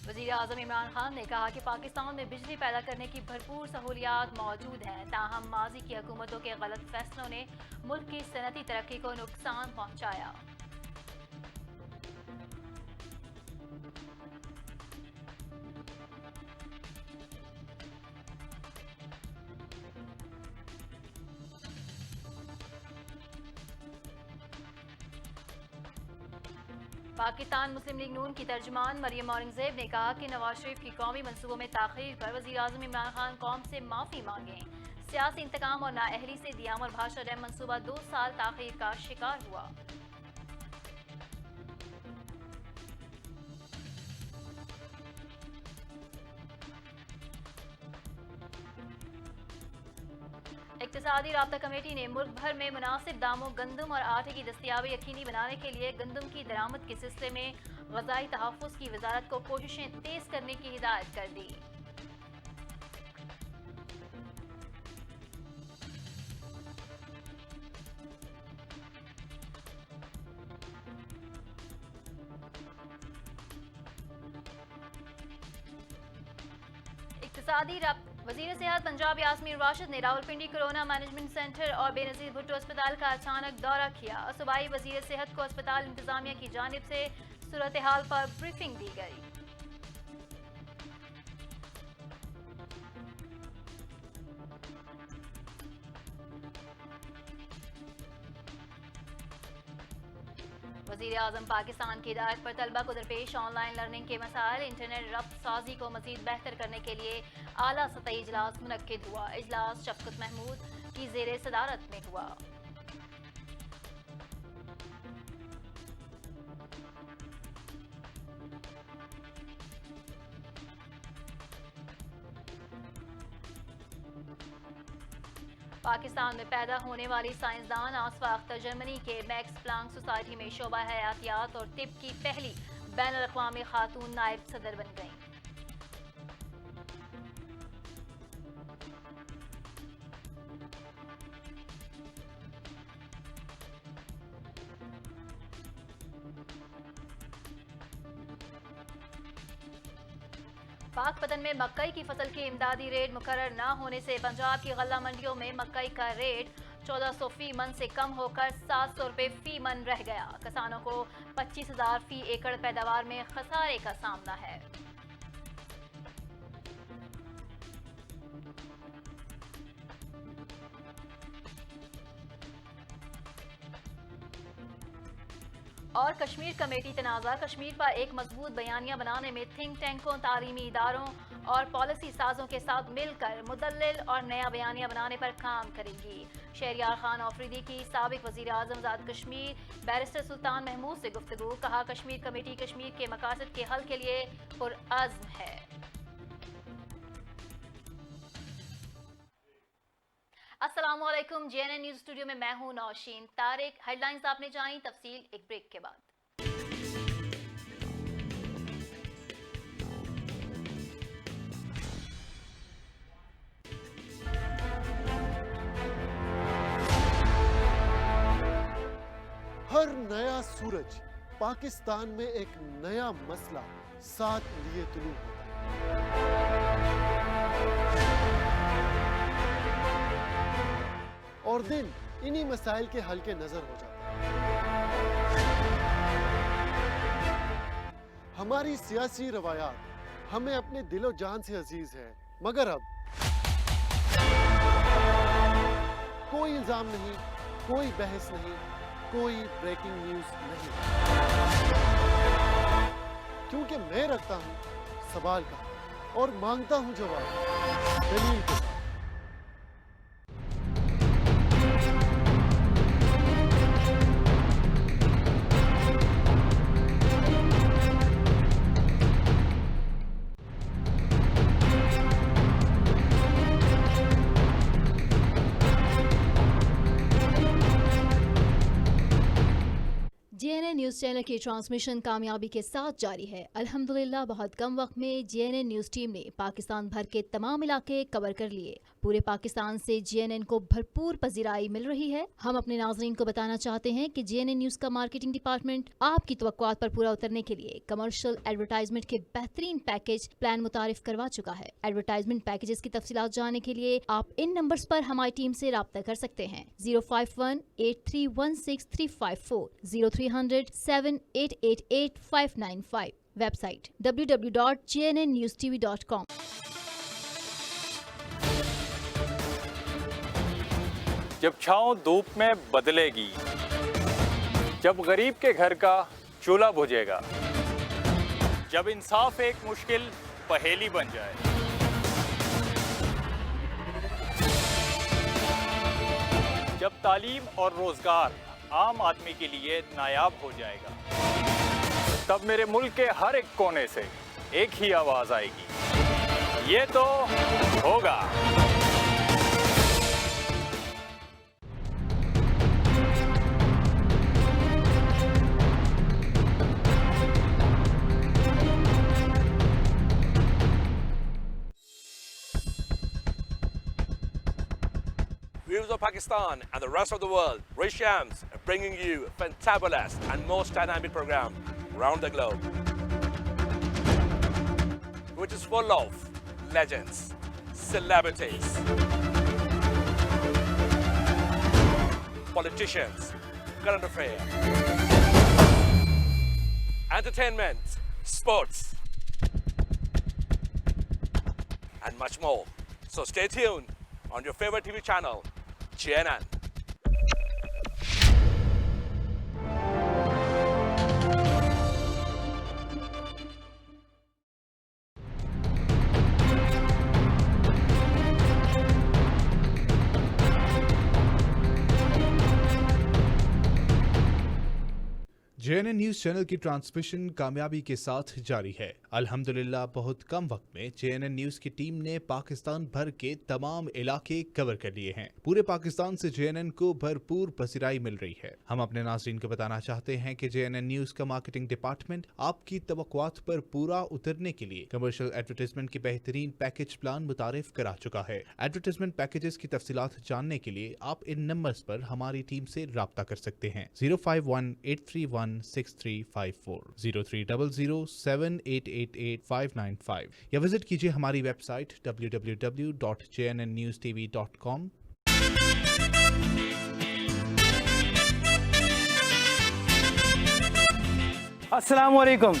وزیر اعظم عمران خان نے کہا کہ پاکستان میں بجلی پیدا کرنے کی بھرپور سہولیات موجود ہیں، تاہم ماضی کی حکومتوں کے غلط فیصلوں نے ملک کی صنعتی ترقی کو نقصان پہنچایا۔ پاکستان مسلم لیگ نون کی ترجمان مریم اورنگزیب نے کہا کہ نواز شریف کی قومی منصوبوں میں تاخیر پر وزیر اعظم عمران خان قوم سے معافی مانگیں۔ سیاسی انتقام اور نااہلی سے دیامر بھاشا ڈیم منصوبہ 2 سال تاخیر کا شکار ہوا۔ اقتصادی رابطہ کمیٹی نے ملک بھر میں مناسب داموں گندم اور آٹے کی دستیابی یقینی بنانے کے لیے گندم کی درآمد کے سلسلے میں غذائی تحفظ کی وزارت کو کوششیں تیز کرنے کی ہدایت کر دی۔ وزیر صحت پنجاب یاسمین راشد نے راولپنڈی کورونا مینجمنٹ سینٹر اور بے نظیر بھٹو اسپتال کا اچانک دورہ کیا۔ صوبائی وزیر صحت کو اسپتال انتظامیہ کی جانب سے صورتحال پر بریفنگ دی گئی۔ وزیر اعظم پاکستان کی ہدایت پر طلبہ کو درپیش آن لائن لرننگ کے مسائل انٹرنیٹ ربط سازی کو مزید بہتر کرنے کے لیے اعلیٰ سطحی اجلاس منعقد ہوا۔ اجلاس شفقت محمود کی زیر صدارت میں ہوا۔ پاکستان میں پیدا ہونے والی سائنسدان آصفہ اختر جرمنی کے میکس پلانک سوسائٹی میں شعبہ حیاتیات اور طب کی پہلی بین الاقوامی خاتون نائب صدر بن گئیں۔ پاک پتن میں مکئی کی فصل کی امدادی ریٹ مقرر نہ ہونے سے پنجاب کی غلہ منڈیوں میں مکئی کا ریٹ 1400 فی من سے کم ہو کر 700 روپے فی من رہ گیا۔ کسانوں کو 25,000 فی ایکڑ پیداوار میں خسارے کا سامنا ہے۔ اور کشمیر کمیٹی تنازع کشمیر پر ایک مضبوط بیانیہ بنانے میں تھنک ٹینکوں، تعلیمی اداروں اور پالیسی سازوں کے ساتھ مل کر مدلل اور نیا بیانیہ بنانے پر کام کرے گی۔ شہریار خان آفریدی کی سابق وزیر اعظم آزاد کشمیر بیرسٹر سلطان محمود سے گفتگو، کہا کشمیر کمیٹی کشمیر کے مقاصد کے حل کے لیے پرعزم ہے۔ السلام علیکم، جے این این نیوز اسٹوڈیو میں ہوں نوشین طارق۔ ہیڈ لائنز آپ نے جائیں، تفصیل ایک بریک کے بعد۔ ہر نیا سورج پاکستان میں ایک نیا مسئلہ ساتھ لیے طلوع ہوتا ہے اور دن انہی مسائل کے حل کے نظر ہو جاتا ہے۔ ہماری سیاسی روایات ہمیں اپنے دل و جان سے عزیز ہے، مگر اب کوئی الزام نہیں، کوئی بحث نہیں، کوئی بریکنگ نیوز نہیں، کیونکہ میں رکھتا ہوں سوال کا اور مانگتا ہوں جواب دلیل کے ساتھ۔ J N N news news channel की ट्रांसमिशन कामयाबी के साथ जारी है। अल्हम्दुलिल्लाह बहुत कम वक्त में JNN न्यूज़ टीम ने पाकिस्तान भर के तमाम इलाके कवर कर लिए। पूरे पाकिस्तान से JNN को भरपूर पजीराई मिल रही है। हम अपने नाजरीन को बताना चाहते हैं कि JNN न्यूज़ का मार्केटिंग डिपार्टमेंट आपकी तवक्कुआत पर पूरा उतरने के लिए कमर्शियल एडवर्टाइजमेंट के बेहतरीन पैकेज प्लान मुतारिफ करवा चुका है। एडवर्टाइजमेंट पैकेजेस की तफसीलात जानने के लिए आप इन नंबर्स पर हमारी टीम से राब्ता कर सकते हैं। 051-8316-354, 0300-7888-595। Website www.jnnewstv.com। जब छाँव धूप में बदलेगी, जब गरीब के घर का चूल्हा बुझेगा, जब इंसाफ एक मुश्किल पहेली बन जाए, जब तालीम और रोजगार आम आदमी के लिए नायाब हो जाएगा, तब मेरे मुल्क के हर एक कोने से एक ही आवाज आएगी, ये तो होगा। Viewers of Pakistan and the rest of the world, Rish Shams are bringing you a fantabulous and most dynamic program around the globe, which is full of legends, celebrities, politicians, current affairs, entertainment, sports, and much more. So stay tuned on your favorite TV channel, JNN. JNN news channel की transmission कामयाबी के साथ जारी है। अल्हम्दुलिल्लाह बहुत कम वक्त में JNN न्यूज़ की टीम ने पाकिस्तान भर के तमाम इलाके कवर कर लिए हैं। पूरे पाकिस्तान से JNN को भरपूर पसीराई मिल रही है। हम अपने नाज़रीन को बताना चाहते हैं कि JNN न्यूज़ का मार्केटिंग डिपार्टमेंट आपकी तवक्कुआत पर पूरा उतरने के लिए कमर्शियल एडवर्टाइजमेंट के बेहतरीन पैकेज प्लान मुतारिफ करा चुका है। एडवर्टाइजमेंट पैकेजेस की तफसीलात जानने के लिए आप इन नंबर्स पर हमारी टीम से राब्ता कर सकते हैं। 051-831-6354, 0300-7888-595 या विजिट कीजिए हमारी वेबसाइट www.jnnewstv.com। अस्सलाम वालेकुम,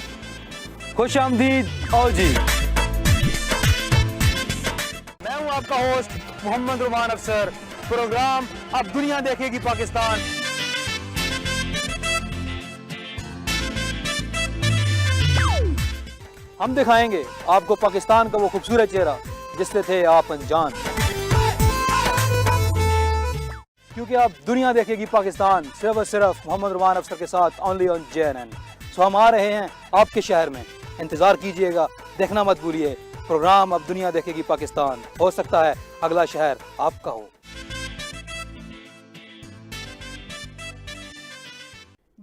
खुश आमदीद आओ जी। मैं हूं आपका होस्ट मोहम्मद रुमान अफसर। प्रोग्राम अब दुनिया देखेगी पाकिस्तान। हम दिखाएंगे आपको पाकिस्तान का वो खूबसूरत चेहरा जिससे थे आप अनजान, क्योंकि अब दुनिया देखेगी पाकिस्तान सिर्फ और सिर्फ मोहम्मद रुमान अफसर के साथ, ओनली ऑन JNN। सो हम आ रहे हैं आपके शहर में, इंतज़ार कीजिएगा, देखना मत भूलिए। प्रोग्राम अब दुनिया देखेगी पाकिस्तान, हो सकता है अगला शहर आपका हो।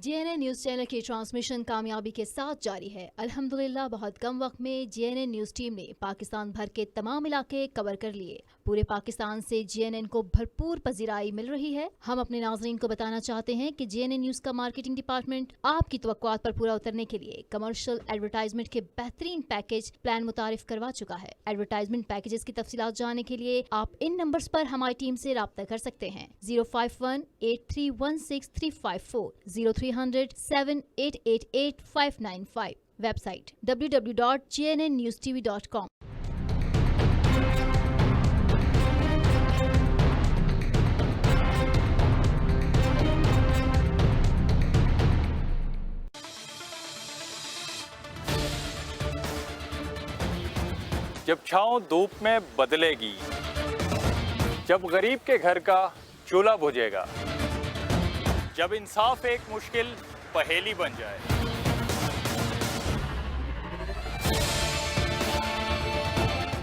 JNN न्यूज़ चैनल की ट्रांसमिशन कामयाबी के साथ जारी है। अल्हम्दुलिल्लाह बहुत कम वक्त में JNN न्यूज़ टीम ने पाकिस्तान भर के तमाम इलाके कवर कर लिए। पूरे पाकिस्तान से JNN को भरपूर पजीराई मिल रही है। हम अपने नाजरीन को बताना चाहते हैं कि JNN न्यूज़ का मार्केटिंग डिपार्टमेंट आपकी तवक्कुआत पर पूरा उतरने के लिए कमर्शियल एडवर्टाइजमेंट के बेहतरीन पैकेज प्लान मुतारिफ करवा चुका है। एडवर्टाइजमेंट पैकेजेस की तफसीलात जानने के लिए आप इन नंबर्स पर हमारी टीम से राब्ता कर सकते हैं। 051-8316-354, 0300-7888-595। Website www.jnnewstv.com। जब छाँव धूप में बदलेगी, जब गरीब के घर का चूल्हा बुझेगा, जब इंसाफ एक मुश्किल पहेली बन जाए,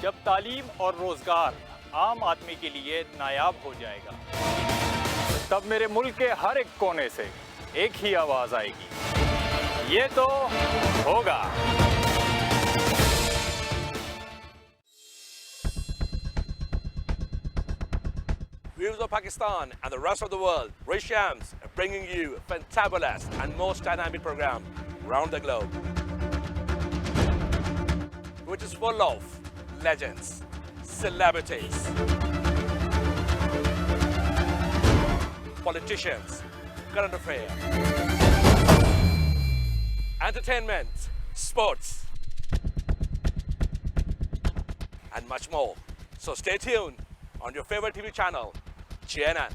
जब तालीम और रोजगार आम आदमी के लिए नायाब हो जाएगा, तब मेरे मुल्क के हर एक कोने से एक ही आवाज आएगी, ये तो होगा। Viewers of Pakistan and the rest of the world, Ray Shams are bringing you a fantabulous and most dynamic program around the globe, which is full of legends, celebrities, politicians, current affairs, entertainment, sports, and much more. So stay tuned on your favorite TV channel, JNN.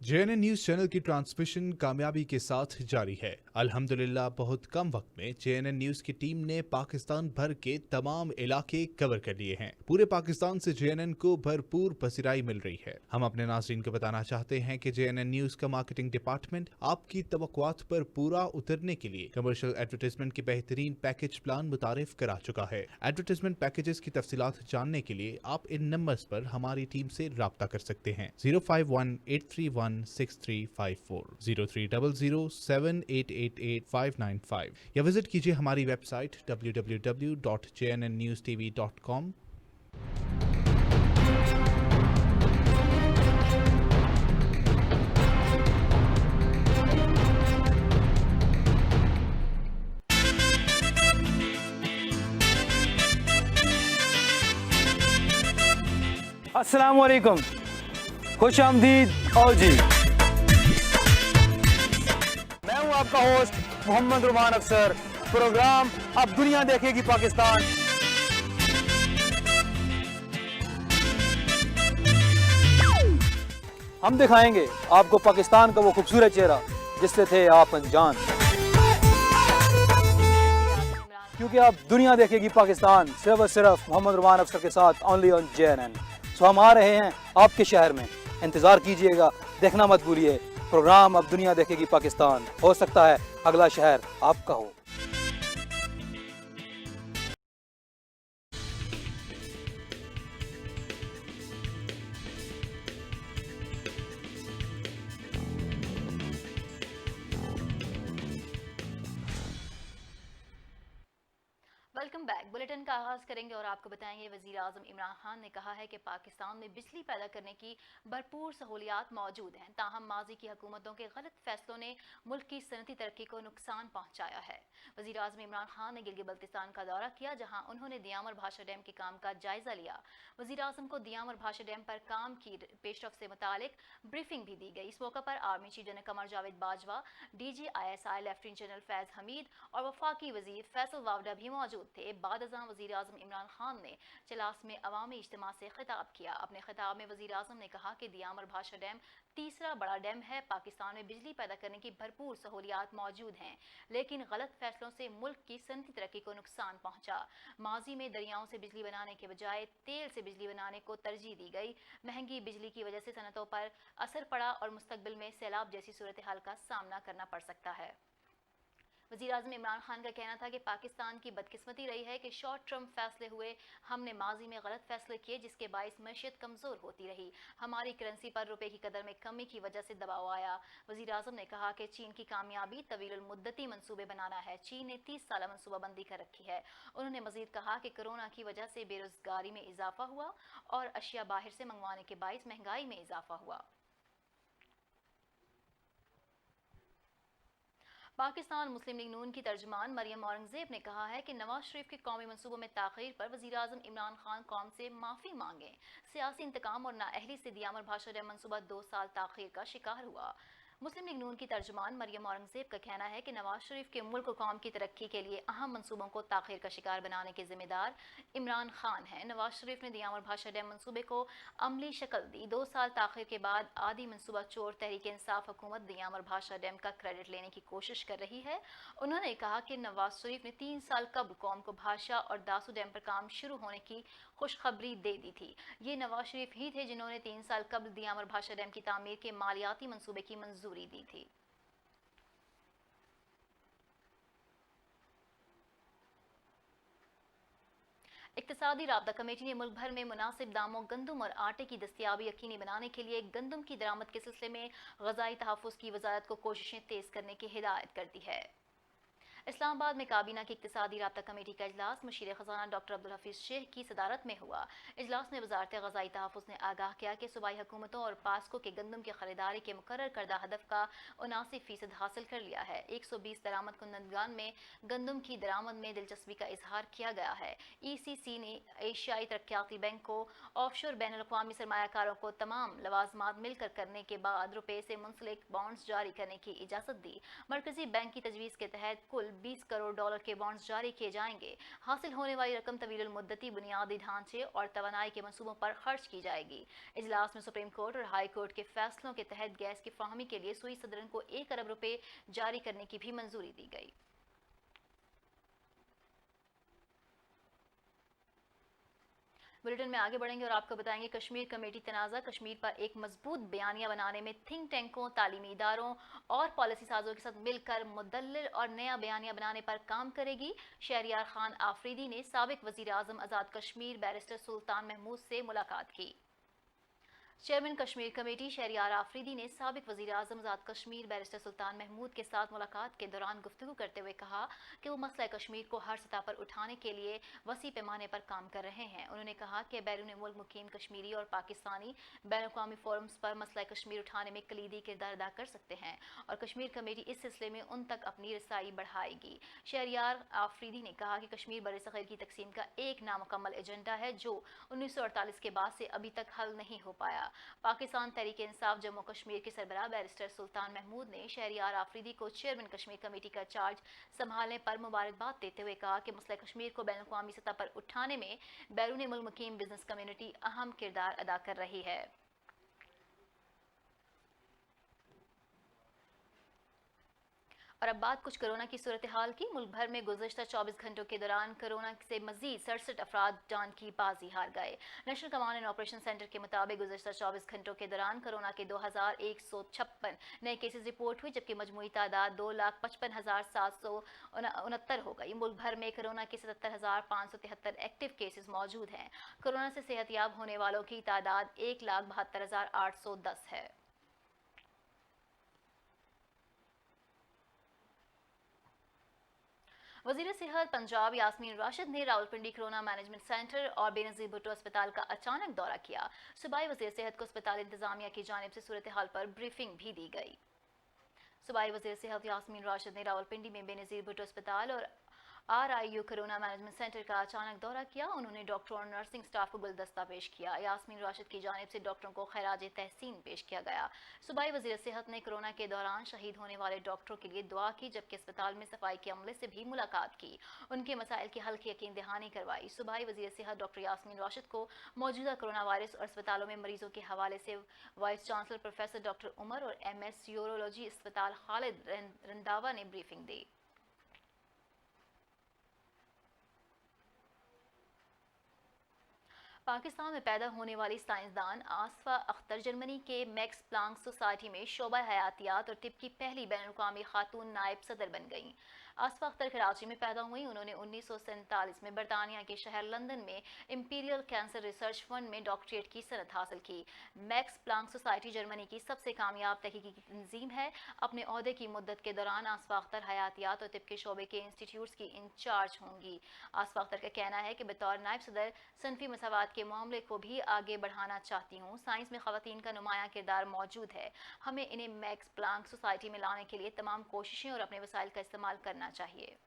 JNN news channel की transmission कामयाबी के साथ जारी है। अल्हम्दुलिल्लाह बहुत कम वक्त में JNN न्यूज की टीम ने पाकिस्तान भर के तमाम इलाके कवर कर लिए हैं। पूरे पाकिस्तान से JNN को भरपूर पसीराई मिल रही है। हम अपने नाज़रीन को बताना चाहते हैं कि JNN न्यूज का मार्केटिंग डिपार्टमेंट आपकी तवक्कुआत पर पूरा उतरने के लिए कमर्शियल एडवर्टाइजमेंट के बेहतरीन पैकेज प्लान मुतारिफ करा चुका है। एडवर्टाइजमेंट पैकेजेस की तफसीलात जानने के लिए आप इन नंबर्स पर हमारी टीम से राब्ता कर सकते हैं। 051-831-6354, 0300-7888595 या विजिट कीजिए हमारी वेबसाइट www.jnnnewstv.com। अस्सलाम वालेकुम, खुश आमदीद और जी। मैं हूं आपका होस्ट मोहम्मद रुमान अफसर। प्रोग्राम अब दुनिया देखेगी पाकिस्तान। हम दिखाएंगे आपको पाकिस्तान का वो खूबसूरत चेहरा जिससे थे आप अनजान, क्योंकि अब दुनिया देखेगी पाकिस्तान सिर्फ और सिर्फ मोहम्मद रुमान अफसर के साथ ओनली ऑन JNN। सो हम आ रहे हैं आपके शहर में, इंतज़ार कीजिएगा, देखना मत भूलिए। प्रोग्राम अब दुनिया देखेगी पाकिस्तान। हो सकता है अगला शहर आपका हो। Welcome back. बुलेटिन का आगाज करेंगे और आपको बताएंगे वजीर आजम इमरान खान ने कहा है कि पाकिस्तान में बिजली पैदा करने की भरपूर सहूलियात मौजूद हैं, ताहम माजी की हुकूमतों के गलत फैसलों ने मुल्क की सनती तरक्की को नुकसान पहुंचाया है। वजीर आजम इमरान खान ने गिलगित बल्तिस्तान का दौरा किया, जहां उन्होंने दियामर भाषा डैम के काम का जायजा लिया। वजीर आजम को दियामर भाषा डैम पर काम की पेशरफ से मुतालिक ब्रीफिंग भी दी गई। इस मौके पर army chief general Qamar Javed Bajwa, DGISI lieutenant general Faiz Hameed और वफाकी वजीर फैसल वावडा भी मौजूद थे। बाद अज़ां वज़ीर आज़म इमरान खान ने चलास में अवामी इज्तिमा से खिताब किया। अपने खिताब में वज़ीर आज़म ने कहा कि दियामर भाषा डैम तीसरा बड़ा डैम है। पाकिस्तान में बिजली पैदा करने की भरपूर सहूलियात मौजूद हैं, लेकिन गलत फैसलों से मुल्क की सनती तरक्की को नुकसान पहुंचा। माजी में दरियाओं से बिजली बनाने के बजाय तेल से बिजली बनाने को तरजीह दी गई। महंगी बिजली की वजह से सनतों पर असर पड़ा और मुस्तकबिल में सैलाब जैसी सूरत हाल का सामना करना पड़ सकता है। वज़ीर आज़म इमरान खान का कहना था कि पाकिस्तान की बदकिस्मती रही है कि शॉर्ट टर्म फैसले हुए। हमने माजी में गलत फैसले किए जिसके बायस मैशियत कमज़ोर होती रही। हमारी करेंसी पर रुपए की कदर में कमी की वजह से दबाव आया। वज़ीर आज़म ने कहा कि चीन की कामयाबी तवील मुद्दती मंसूबे बनाना है। चीन ने 30 साल मनसूबाबंदी कर रखी है। उन्होंने मज़ीद कहा कि कोरोना की वजह से बेरोज़गारी में इजाफा हुआ और अशिया बाहर से मंगवाने के बायस महंगाई में इजाफा हुआ। पाकिस्तान मुस्लिम लीग नून की तर्जुमान मरियम औरंगजेब ने कहा है कि नवाज शरीफ के कौमी मंसूबों में ताख़ीर पर वज़ीर आज़म इमरान खान कौम से माफ़ी मांगें। सियासी इंतकाम और नाअहली से दियामर भाषा डैम मंसूबा 2 साल ताख़ीर का शिकार हुआ। मुस्लिम लीग नून की तर्जुमान मरियम औरंगजेब का कहना है कि नवाज शरीफ के मुल्क और कौम की तरक्की के लिए अहम मंसूबों को ताख़ीर का शिकार बनाने के जिम्मेदार इमरान खान हैं। नवाज शरीफ ने दियामर भाषा डैम मंसूबे को अमली शक्ल दी। 2 साल ताख़ीर के बाद आधी मंसूबा चोर तहरीक इंसाफ हुकूमत दियामर भाषा डैम का क्रेडिट लेने की कोशिश कर रही है। उन्होंने कहा कि नवाज शरीफ ने 3 साल कबल कौम को भाषा और दासू डैम पर काम शुरू होने की खुशखबरी दे दी थी। ये नवाज शरीफ ही थे जिन्होंने 3 साल कबल दियामर भाषा डैम की तामीर के मालियाती मंसूबे की मंजूरी मंजूरी दी थी। इक्तिसादी राब्ता कमेटी ने मुल्क भर में मुनासिब दामों गंदम और आटे की दस्तियाबी यकीनी बनाने के लिए गंदम की दरामद के सिलसिले में ग़ज़ाई तहफ़्फ़ुज़ की वज़ारत को कोशिशें तेज़ करने की हिदायत कर दी है। इस्लामाबाद में काबीना की इक्तिसादी राब्ता कमेटी का इजलास मुशीर ख़ज़ाना डॉक्टर अब्दुल हफीज़ शेख की सदारत में हुआ। इजलास में वज़ारत ग़ज़ाई तहफ़्फ़ुज़ ने आगाह किया कि सूबाई हुकूमतों और पास्को के गंदम की खरीदारी के मुकर्रर करदा हदफ का 79% हासिल कर लिया है। 120 दरामद कुंदगान में गंदम की दरामद में दिलचस्पी का इजहार किया गया है। ECC ने एशियाई तरक्याती बैंक को ऑफशोर बैन अल-अक़वामी सरमायाकारों को तमाम लवाजमात मिलकर करने के बाद रुपये से मुंसलिक बॉन्ड्स जारी करने की इजाज़त दी। मरकजी बैंक की तजवीज़ के तहत कुल $20 करोड़ के बॉन्ड्स जारी किए जाएंगे। हासिल होने वाली रकम तवील मुद्दती बुनियादी ढांचे और तवानाई के मंसूबों पर खर्च की जाएगी। इजलास में सुप्रीम कोर्ट और हाई कोर्ट के फैसलों के तहत गैस की फराहमी के लिए सुई सदरन को 1 अरब रुपए जारी करने की भी मंजूरी दी गई। बुलेटिन में आगे बढ़ेंगे और आपको बताएंगे कश्मीर कमेटी तनाज़ा कश्मीर पर एक मजबूत बयानिया बनाने में थिंक टैंकों, तालीमी इदारों और पॉलिसी साजों के साथ मिलकर मुदल्लिल और नया बयानिया बनाने पर काम करेगी। शहरियार खान आफरीदी ने साबिक वज़ीर आज़म आज़ाद कश्मीर बैरिस्टर सुल्तान महमूद से मुलाकात की। चेयरमैन कश्मीर कमेटी शहरियार आफरीदी ने साबिक वज़ीर आज़म आज़ाद कश्मीर बैरिस्टर सुल्तान महमूद के साथ मुलाकात के दौरान गुफ्तगू करते हुए कहा कि वो मसला कश्मीर को हर सतह पर उठाने के लिए वसी पैमाने पर काम कर रहे हैं। उन्होंने कहा कि बैरून मुल्क मुकीम कश्मीरी और पाकिस्तानी बैन अवी फोरम्स पर मसला कश्मीर उठाने में कलीदी किरदार अदा कर सकते हैं और कश्मीर कमेटी इस सिलसिले में उन तक अपनी रसाई बढ़ाएगी। शहरियार आफरीदी ने कहा कि कश्मीर बरसग़ीर की तकसीम का एक नामुकम्मल एजेंडा है जो 1948 के बाद से अभी तक हल नहीं हो पाया। पाकिस्तान तहरीक इंसाफ जम्मू कश्मीर के सरबराह बैरिस्टर सुल्तान महमूद ने शहरियार आफरीदी को चेयरमैन कश्मीर कमेटी का चार्ज संभालने पर मुबारकबाद देते हुए कहा कि मसला कश्मीर को बैन अवी सतह पर उठाने में बैरून मुल्क मुकीम बिजनेस कम्युनिटी अहम किरदार अदा कर रही है। और अब बात कुछ कोरोना की सूरत हाल की। मुल्क भर में गुज़श्ता 24 घंटों के दौरान कोरोना से मजीद 67 अफराद जान की बाजी हार गए। National command and operation centre के मुताबिक गुज़श्ता 24 घंटों के दौरान कोरोना के 2156 नए केसेस रिपोर्ट हुए जबकि मजमूई तादाद 2,55,769 हो गई। मुल्क भर में कोरोना के 77,573 एक्टिव केसेस मौजूद हैं। कोरोना से सेहतयाब होने वालों की तादाद 1,72,810 है। वज़ीर सेहत पंजाब यास्मीन राशिद ने रावलपिंडी कोरोना मैनेजमेंट सेंटर और बेनज़ीर भुट्टो अस्पताल का अचानक दौरा किया। सूबाई वज़ीर सेहत को अस्पताल इंतजामिया की जानिब से सूरत हाल पर ब्रीफिंग भी दी गई। सूबाई वज़ीर सेहत यास्मीन राशिद ने रावलपिंडी में बेनज़ीर भुट्टो अस्पताल और RIU कोरोना मैनेजमेंट सेंटर का अचानक दौरा किया। उन्होंने डॉक्टरों और नर्सिंग स्टाफ को गुलदस्ता पेश किया। यास्मीन राशिद की जानिब से डॉक्टरों को खैराज तहसीन पेश किया गया। सूबाई वज़ीर सेहत ने कोरोना के दौरान शहीद होने वाले डॉक्टरों के लिए दुआ की जबकि अस्पताल में सफाई के अमले से भी मुलाकात की। उनके मसाइल की हल की यकीन दहानी करवाई। सूबाई वज़ीर सेहत डॉक्टर यास्मीन राशिद को मौजूदा कोरोना वायरस और अस्पतालों में मरीजों के हवाले से vice chancellor professor doctor Umar और MS यूरोलॉजी अस्पताल खालिद रंधावा ने ब्रीफिंग दी। पाकिस्तान में पैदा होने वाली साइंसदान आसफा अख्तर जर्मनी के मैक्स प्लांक सोसाइटी में शोबा हयातियात और तिब की पहली बैनुल-अक़वामी खातून नायब सदर बन गईं। आसफा अख्तर कराची में पैदा हुई। उन्होंने 1947 में बरतानिया के शहर लंदन में इंपीरियल कैंसर रिसर्च फंड में डॉक्टरेट की सनद हासिल की। मैक्स प्लांक सोसाइटी जर्मनी की सबसे कामयाब तहकीकी तंजीम है। अपने ओहदे की मुद्दत के दौरान आसफा अख्तर हयातियात और तिब के शोबे के इंस्टीट्यूट्स की इंचार्ज होंगी। आसफा अख्तर का कहना है कि बतौर नायब सदर सनफी मसावात के मामले को भी आगे बढ़ाना चाहती हूँ। साइंस में ख़वातीन का नुमाया किरदार मौजूद है। हमें इन्हें मैक्स प्लांक सोसाइटी में लाने के लिए तमाम कोशिशें और अपने वसाइल का इस्तेमाल करना चाहिए।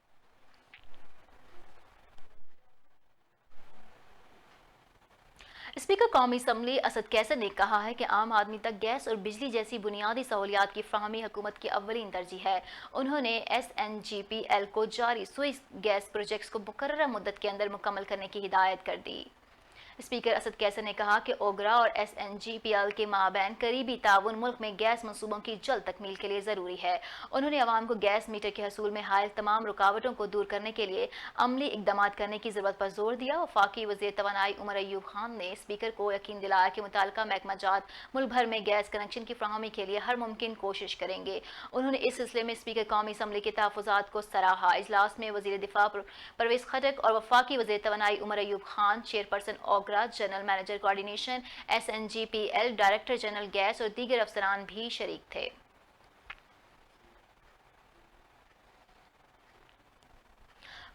स्पीकर कौमी असम्बली असद कैसर ने कहा है कि आम आदमी तक गैस और बिजली जैसी बुनियादी सहूलियात की फ्राहमी हुकूमत की अव्वलीन तरजीह है। उन्होंने SNGPL को जारी स्विस गैस प्रोजेक्ट्स को मुकर्ररा मुद्दत के अंदर मुकम्मल करने की हिदायत कर दी। स्पीकर असद कैसर ने कहा कि ओगरा और SNGPL के माबैन करीबी ताउन मुल्क में गैस मंसूबों की जल्द तकमील के लिए ज़रूरी है। उन्होंने अवाम को गैस मीटर के हसूल में हायल तमाम रुकावटों को दूर करने के लिए अमली इकदाम करने की ज़रूरत पर जोर दिया। वफाकी वज़ीर तवानाई उमर अयूब खान ने स्पीकर को यकीन दिलाया कि मुताल्लिका महकमा जात मुल्क भर में गैस कनेक्शन की फराहमी के लिए हर मुमकिन कोशिश करेंगे। उन्होंने इस सिलसिले में स्पीकर कौमी असम्बली के तहफ़्फ़ुज़ात को सराहा। इजलास में वज़ीर दिफा परवेज़ खटक और वफाकी वज़ीर तवानाई Umar Ayub Khan, chairperson OGRA, general manager coordination SNGPL, director general gas और दीगर अफसरान भी शरीक थे।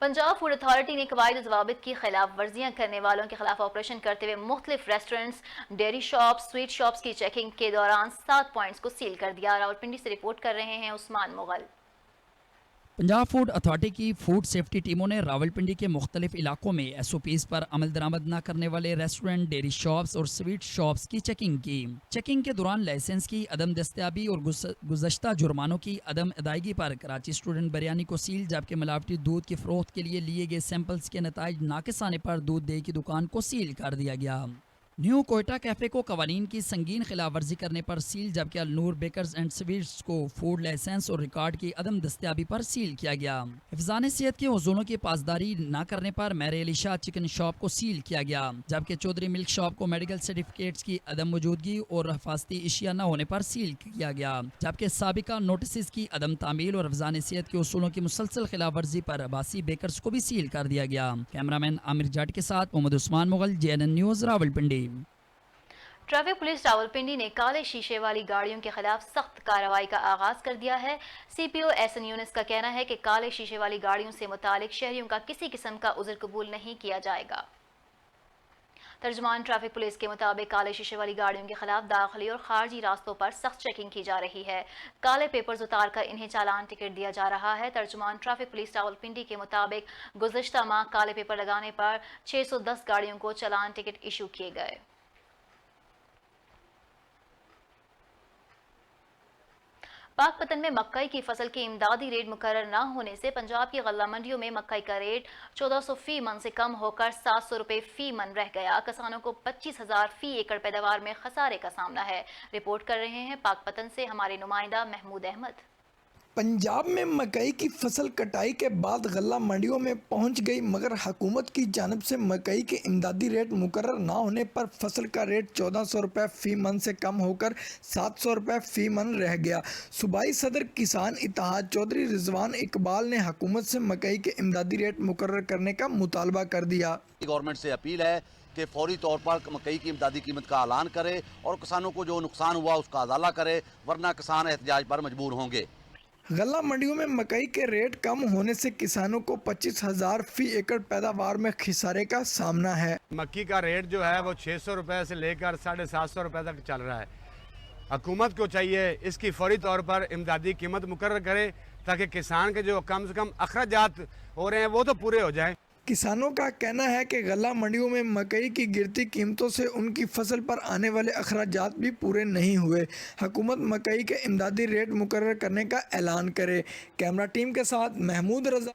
पंजाब फूड अथॉरिटी ने कवायद और ज़वाबित की खिलाफ वर्जियाँ करने वालों के खिलाफ ऑपरेशन करते हुए मुख्तलिफ restaurants, dairy shops, sweet shops की चेकिंग के दौरान 7 पॉइंट्स को सील कर दिया। रावलपिंडी से रिपोर्ट कर रहे हैं उस्मान मुगल। पंजाब फूड अथॉरिटी की फूड सेफ्टी टीमों ने रावलपिंडी के मुख्तलिफ इलाकों में SOPs पर अमल दरामद न करने वाले रेस्टोरेंट, डेयरी शॉप्स और स्वीट शॉप्स की चेकिंग की। चेकिंग के दौरान लाइसेंस की अदम दस्तयाबी और गुज़श्ता जुर्मानों की अदम अदायगी पर कराची स्टूडेंट बिरयानी को सील, जबकि मिलावटी दूध की फरोख्त के लिए लिए गए सैंपल्स के नताइज नाकिस आने पर दूध दही की दुकान को सील कर दिया गया। न्यू कोयटा कैफे को कवानीन की संगीन खिलाफ वर्जी करने पर सील, जबकि अलनूर बेकर्स एंड स्वीट्स को फूड लाइसेंस और रिकॉर्ड की अदम दस्तयाबी पर सील किया गया। हिफाज़ान सेहत के उसूलों की पासदारी न करने पर मेरे अली शाह चिकन शॉप को सील किया गया, जबकि चौधरी मिल्क शॉप को मेडिकल सर्टिफिकेट्स की अदम मौजूदगी और हिफाजती इशिया न होने पर सील किया गया, जबकि साबिका नोटिस की अदम तामील और हिफाज़ान सेहत के उसूलों की मुसलसल खिलाफ वर्जी पर अब्बासी बेकर्स को भी सील कर दिया गया। कैमरामैन आमिर जाट के साथ Mohammad Usman Mughal, JNN news, Rawalpindi. Traffic police Rawalpindi ने काले शीशे वाली गाड़ियों के खिलाफ सख्त कार्रवाई का आगाज कर दिया है। CPO SN यूनिस का कहना है कि काले शीशे वाली गाड़ियों से मुतालिक शहरियों का किसी किस्म का उज़्र कबूल नहीं किया जाएगा। तर्जुमान ट्रैफिक पुलिस के मुताबिक काले शीशे वाली गाड़ियों के खिलाफ दाखिली और खारजी रास्तों पर सख्त चेकिंग की जा रही है। काले पेपर्स उतार कर इन्हें चालान टिकट दिया जा रहा है। तर्जुमान ट्रैफिक पुलिस रावलपिंडी के मुताबिक गुज़श्ता माह काले पेपर लगाने पर 610 गाड़ियों को चालान टिकट इशू किए गए। पाकपतन में मक्कई की फसल की इमदादी रेट मुकर्रर न होने से पंजाब की गल्ला मंडियों में मक्कई का रेट 1400 फी मन से कम होकर 700 रुपये फी मन रह गया। किसानों को 25,000 फी एकड़ पैदावार में खसारे का सामना है। रिपोर्ट कर रहे हैं पाकपतन से हमारे नुमाइंदा महमूद अहमद। पंजाब में मकई की फसल कटाई के बाद गल्ला मंडियों में पहुंच गई, मगर हुकूमत की जानिब से मकई के इमदादी रेट मुकर्रर ना होने पर फसल का रेट 1400 रुपये फ़ी मन से कम होकर 700 रुपये फ़ी मन रह गया। सूबाई सदर किसान इत्तेहाद चौधरी रिजवान इकबाल ने हुकूमत से मकई के इमदादी रेट मुकर्रर करने का मुतालबा कर दिया। गवर्नमेंट से अपील है कि फौरी तौर पर मकई की इमदादी कीमत का ऐलान करे और किसानों को जो नुकसान हुआ उसका अदाला करे, वरना किसान एहतजाज पर मजबूर होंगे। गल्ला मंडियों में मकई के रेट कम होने से किसानों को 25,000 फी एकड़ पैदावार में खिसारे का सामना है। मक्की का रेट जो है वो 600 रुपये से लेकर 750 रुपये तक चल रहा है। हुकूमत को चाहिए इसकी फौरी तौर पर इमदादी कीमत मुकर्रर करे ताकि किसान के जो कम से कम अखराजात हो रहे हैं वो तो पूरे हो जाएं। किसानों का कहना है कि गल्ला मंडियों में मकई की गिरती कीमतों से उनकी फसल पर आने वाले अखराजात भी पूरे नहीं हुए। हुकूमत मकई के इमदादी रेट मुकर्रर करने का ऐलान करे। कैमरा टीम के साथ महमूद रजा।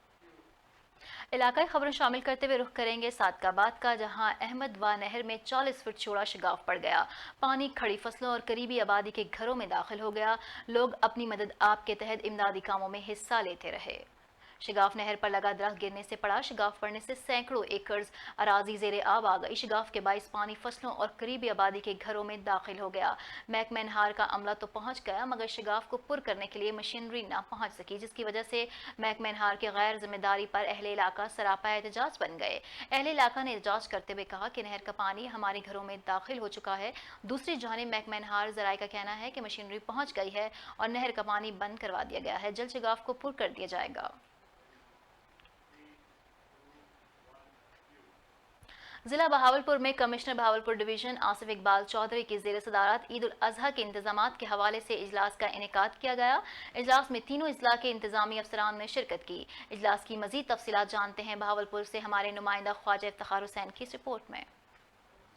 इलाकाई खबरें शामिल करते हुए रुख करेंगे सादकाबाद का, जहां अहमद वा नहर में 40 फुट चौड़ा शगाफ पड़ गया। पानी खड़ी फसलों और करीबी आबादी के घरों में दाखिल हो गया। लोग अपनी मदद आप के तहत इमदादी कामों में हिस्सा लेते रहे। शगाफ नहर पर लगा दरख्त गिरने से पड़ा। शगाफ पड़ने से सैकड़ों एकड़ अराजी ज़ेरे आब आ गई। शगाफ के बाइस पानी फसलों और करीबी आबादी के घरों में दाखिल हो गया। महकमा नहार का अमला तो पहुंच गया, मगर शगाफ को पुर करने के लिए मशीनरी ना पहुंच सकी, जिसकी वजह से महकमा नहार की गैर जिम्मेदारी पर अहले इलाका सरापा एहतजाज बन गए। अहले इलाका ने एहतजाज करते हुए कहा कि नहर का पानी हमारे घरों में दाखिल हो चुका है। दूसरी जानिब महकमा नहार ज़राए का कहना है कि मशीनरी पहुँच गई है और नहर का पानी बंद करवा दिया गया है। जल्द शगाफ को पुर कर दिया जाएगा। जिला बहावलपुर में कमिश्नर बहावलपुर डिवीजन आसिफ इकबाल चौधरी की ज़ेर सदारत ईद उल अजहा के इंतजामात के हवाले से इजलास का इनेकाद किया गया। इजलास में तीनों अजला के इंतजामी अफसरान ने शिरकत की। इजलास की मजीद तफसीलात जानते हैं बहावलपुर से हमारे नुमाइंदा ख्वाजा इफ्तिखार हुसैन की इस रिपोर्ट में।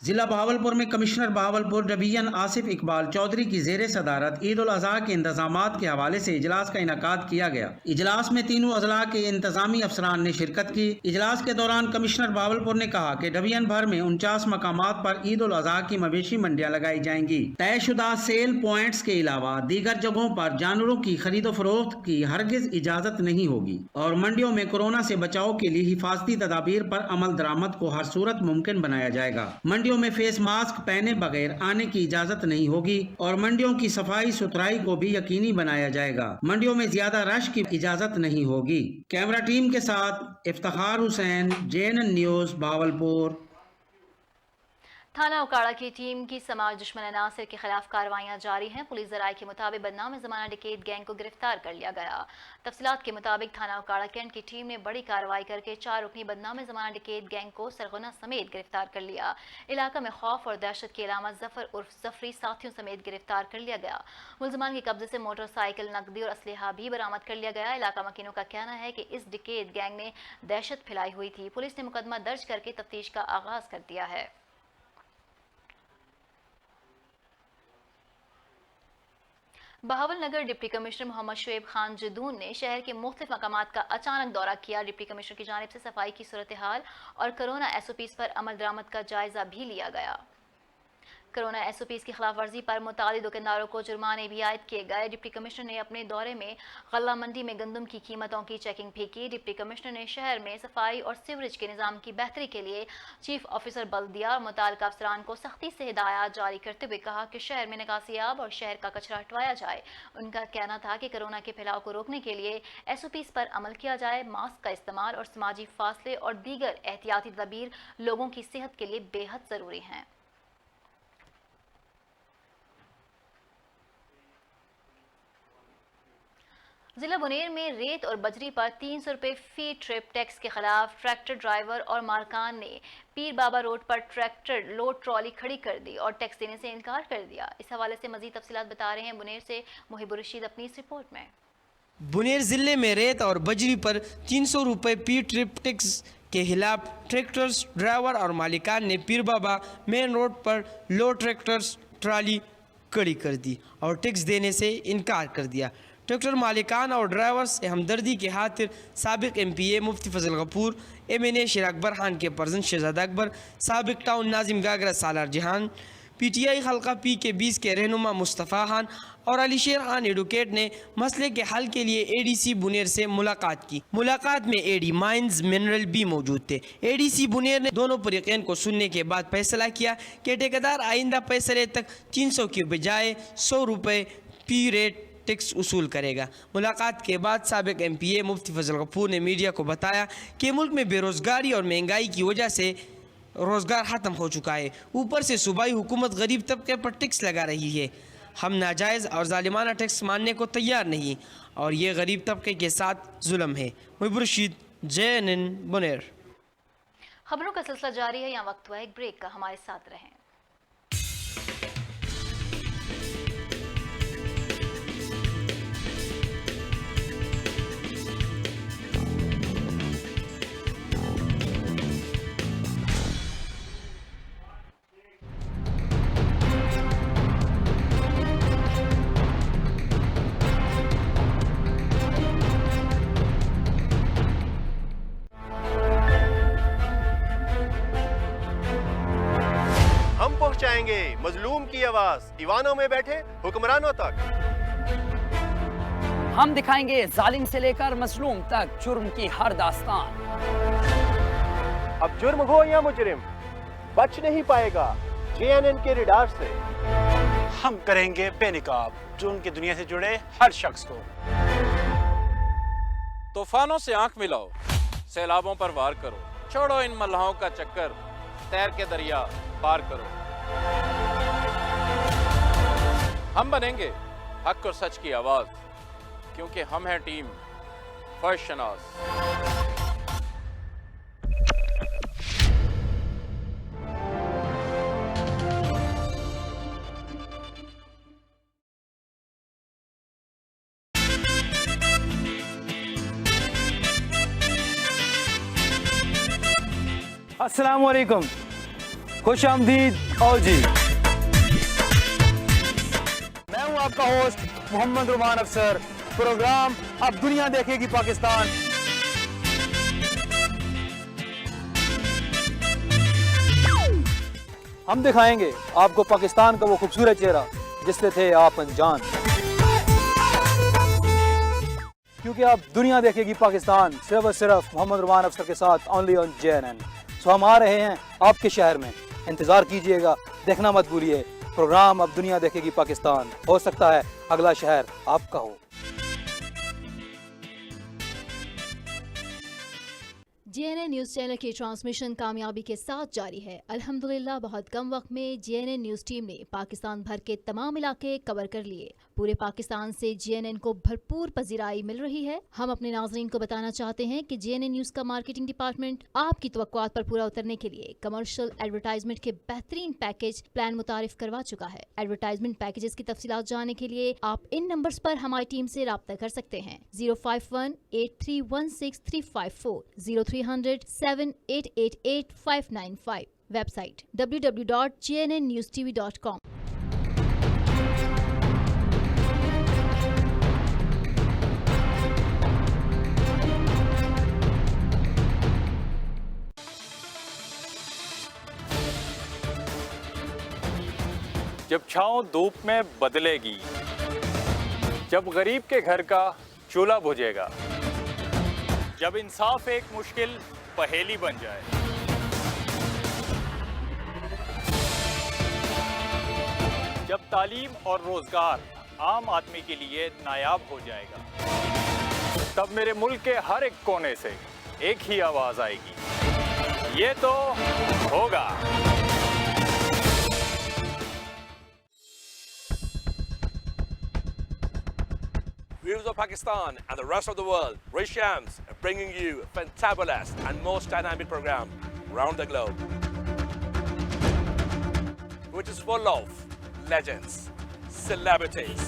ضلع بہاولپور میں کمشنر بہاولپور ڈویژن آصف اقبال چودھری کی زیر صدارت عید الاضحیٰ کے انتظامات کے حوالے سے اجلاس کا انعقاد کیا گیا۔ اجلاس میں تینوں اضلاع کے انتظامی افسران نے شرکت کی۔ اجلاس کے دوران کمشنر بہاولپور نے کہا کہ ڈویژن بھر میں 49 مقامات پر عید الاضحیٰ کی مویشی منڈیاں لگائی جائیں گی۔ طے شدہ سیل پوائنٹس کے علاوہ دیگر جگہوں پر جانوروں کی خرید و فروخت کی ہرگز اجازت نہیں ہوگی اور منڈیوں میں کورونا سے بچاؤ کے لیے حفاظتی تدابیر پر عمل درآمد کو ہر صورت ممکن بنایا جائے گا۔ منڈیوں میں فیس ماسک پہنے بغیر آنے کی اجازت نہیں ہوگی اور منڈیوں کی صفائی ستھرائی کو بھی یقینی بنایا جائے گا۔ منڈیوں میں زیادہ رش کی اجازت نہیں ہوگی۔ کیمرہ ٹیم کے ساتھ افتخار حسین، JNN نیوز، بہاولپور۔ تھانہ اکاڑا کی ٹیم کی سماج دشمن عناصر کے خلاف کارروائیاں جاری ہیں۔ پولیس ذرائع کے مطابق بدنام زمانہ ڈکیت گینگ کو گرفتار کر لیا گیا۔ تفصیلات کے مطابق تھانہ اکاڑا کینٹ کی ٹیم نے بڑی کارروائی کر کے 4 رکنی بدنام زمانہ ڈکیت گینگ کو سرغنہ سمیت گرفتار کر لیا۔ علاقہ میں خوف اور دہشت کی علامت ظفر عرف ظفری ساتھیوں سمیت گرفتار کر لیا گیا۔ ملزمان کے قبضے سے موٹر سائیکل، نقدی اور اسلحہ بھی برآمد کر لیا گیا۔ علاقہ مکینوں کا کہنا ہے کہ اس ڈکیت گینگ نے دہشت پھیلائی ہوئی تھی۔ پولیس نے مقدمہ درج کر کے تفتیش کا آغاز کر دیا ہے۔ بہاول نگر ڈپٹی کمشنر محمد شعیب خان جدون نے شہر کے مختلف مقامات کا اچانک دورہ کیا۔ ڈپٹی کمشنر کی جانب سے صفائی کی صورتحال اور کرونا SOPs پر عمل درآمد کا جائزہ بھی لیا گیا۔ کرونا SOPs کی خلاف ورزی پر متعدد دکانداروں کو جرمانے بھی عائد کیے گئے۔ ڈپٹی کمشنر نے اپنے دورے میں غلہ منڈی میں گندم کی قیمتوں کی چیکنگ بھی کی۔ ڈپٹی کمشنر نے شہر میں صفائی اور سیوریج کے نظام کی بہتری کے لیے چیف آفیسر بلدیہ اور متعلقہ افسران کو سختی سے ہدایات جاری کرتے ہوئے کہا کہ شہر میں نکاسی آب اور شہر کا کچرا ہٹوایا جائے۔ ان کا کہنا تھا کہ کرونا کے پھیلاؤ کو روکنے کے لیے SOPs پر عمل کیا جائے۔ ماسک کا استعمال اور سماجی فاصلے اور دیگر احتیاطی تدابیر لوگوں کی صحت کے لیے بے حد ضروری ہیں۔ ضلع بنیر میں ریت اور بجری پر 300 روپے فی ٹرپ ٹیکس کے خلاف ٹریکٹر ڈرائیور اور مالکان نے پیر بابا روڈ پر ٹریکٹر لوڈ ٹرالی کھڑی کر دی اور ٹیکس دینے سے انکار کر دیا۔ اس حوالے سے مزید تفصیلات بتا رہے ہیں بنیر سے محب الرشید اپنی اس رپورٹ میں۔ بنیر ضلع میں ریت اور بجری پر 300 روپے فی ٹرپ ٹیکس کے خلاف ٹریکٹرز ڈرائیور اور مالکان نے پیر بابا مین روڈ پر لوڈ ٹریکٹرز ٹرالی کھڑی کر دی اور ٹیکس دینے سے انکار کر دیا۔ ٹریکٹر مالکان اور ڈرائیور سے ہمدردی کی خاطر سابق MPA مفتی فضل غفور، MNA شیر اکبر خان کے پرزن شہزادہ اکبر، سابق ٹاؤن ناظم گاگرا سالار جہان، PTI حلقہ P کے رہنما مصطفیٰ خان اور علی شیر خان ایڈوکیٹ نے مسئلے کے حل کے لیے ADC بنیر سے ملاقات کی۔ ملاقات میں AD مائنز منرل بھی موجود تھے۔ ADC بنیر نے دونوں فریقین کو سننے کے بعد فیصلہ کیا کہ ٹھیکیدار آئندہ فیصلے تک 300 کی بجائے 100 روپے فی ریٹ ٹیکس وصول کرے گا۔ ملاقات کے بعد سابق MPA مفتی فضل غفور نے میڈیا کو بتایا کہ ملک میں بے روزگاری اور مہنگائی کی وجہ سے روزگار ختم ہو چکا ہے، اوپر سے صوبائی حکومت غریب طبقے پر ٹیکس لگا رہی ہے۔ ہم ناجائز اور ظالمانہ ٹیکس ماننے کو تیار نہیں اور یہ غریب طبقے کے ساتھ ظلم ہے۔ محب الرشید، JNN بنیر۔ خبروں کا سلسلہ جاری ہے، یہاں وقت ہوا ایک بریک کا، ہمارے ساتھ رہیں۔ پہنچائیں گے مظلوم کی آواز ایوانوں میں بیٹھے حکمرانوں تک۔ ہم دکھائیں گے ظالم سے لے کر مظلوم تک جرم کی ہر داستان۔ اب جرم ہو یا مجرم بچ نہیں پائے گا JNN کے ریڈار سے۔ ہم کریں گے بے نقاب جرم کی دنیا سے جڑے ہر شخص کو۔ طوفانوں سے آنکھ ملاؤ، سیلابوں پر وار کرو، چھوڑو ان ملہوں کا چکر، تیر کے دریا پار کرو۔ ہم بنیں گے حق اور سچ کی آواز، کیونکہ ہم ہیں ٹیم فرض شناس۔ السلام علیکم۔ खुश आमदीद आओ जी। मैं हूं आपका होस्ट मोहम्मद रुमान अफसर। प्रोग्राम अब दुनिया देखेगी पाकिस्तान। हम दिखाएंगे आपको पाकिस्तान का वो खूबसूरत चेहरा जिससे थे आप अनजान, क्योंकि अब दुनिया देखेगी पाकिस्तान सिर्फ और सिर्फ मोहम्मद रुमान अफसर के साथ ओनली ऑन JNN। सो हम आ रहे हैं आपके शहर में, इंतज़ार कीजिएगा, देखना मत भूलिए। प्रोग्राम अब दुनिया देखेगी पाकिस्तान। हो सकता है अगला शहर आपका हो। JNN न्यूज़ चैनल की ट्रांसमिशन कामयाबी के साथ जारी है। अल्हम्दुलिल्लाह बहुत कम वक्त में JNN न्यूज़ टीम ने पाकिस्तान भर के तमाम इलाके कवर कर लिए। पूरे पाकिस्तान से JNN को भरपूर पजीराई मिल रही है। हम अपने नाज़रीन को बताना चाहते हैं कि JNN न्यूज़ का मार्केटिंग डिपार्टमेंट आपकी तवक्कुआत पर पूरा उतरने के लिए कमर्शियल एडवर्टाइजमेंट के बेहतरीन पैकेज प्लान मुतारिफ करवा चुका है। एडवर्टाइजमेंट पैकेजेस की तफसीलात जानने के लिए आप इन नंबर्स पर हमारी टीम से राब्ता कर सकते हैं। 051-8316-354, 0300-7888595। Website www.jnnewstv.com। जब छाँव धूप में बदलेगी, जब गरीब के घर का चूल्हा बुझेगा, जब इंसाफ एक मुश्किल पहेली बन जाए, जब तालीम और रोजगार आम आदमी के लिए नायाब हो जाएगा, तब मेरे मुल्क के हर एक कोने से एक ही आवाज आएगी, ये तो होगा। Viewers of Pakistan and the rest of the world, Ray Shams are bringing you a fantabulous and most dynamic program around the globe, which is full of legends, celebrities,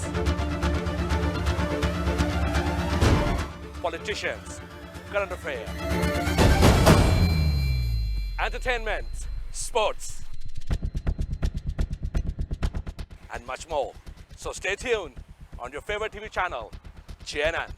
politicians, current affairs, entertainment, sports, and much more. So stay tuned on your favorite TV channel, JNN.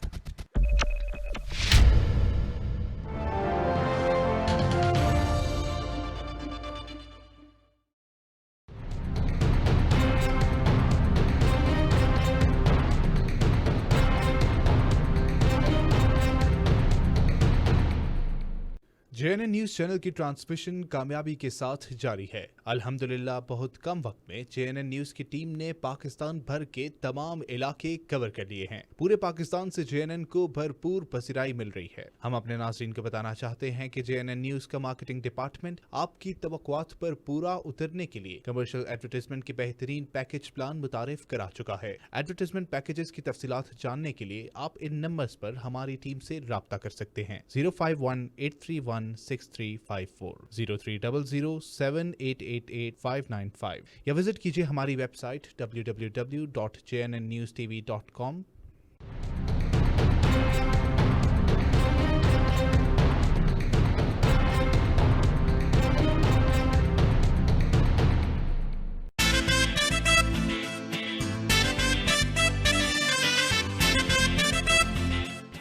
JNN news channel की transmission कामयाबी के साथ जारी है। अल्हम्दुलिल्लाह बहुत कम वक्त में JNN न्यूज़ की टीम ने पाकिस्तान भर के तमाम इलाके कवर कर लिए हैं। पूरे पाकिस्तान से JNN को भरपूर पसीराई मिल रही है। हम अपने नाज़रीन को बताना चाहते हैं कि JNN न्यूज़ का मार्केटिंग डिपार्टमेंट आपकी तवक्कुआत पर पूरा उतरने के लिए कमर्शियल एडवर्टाइजमेंट के बेहतरीन पैकेज प्लान मुतारिफ करा चुका है। एडवर्टाइजमेंट पैकेजेस की तफसीलात जानने के लिए आप इन नंबर्स पर हमारी टीम से राब्ता कर सकते हैं। 051-831-6354, 0300-7888595 या विजिट कीजिए हमारी वेबसाइट www.jnnewstv.com।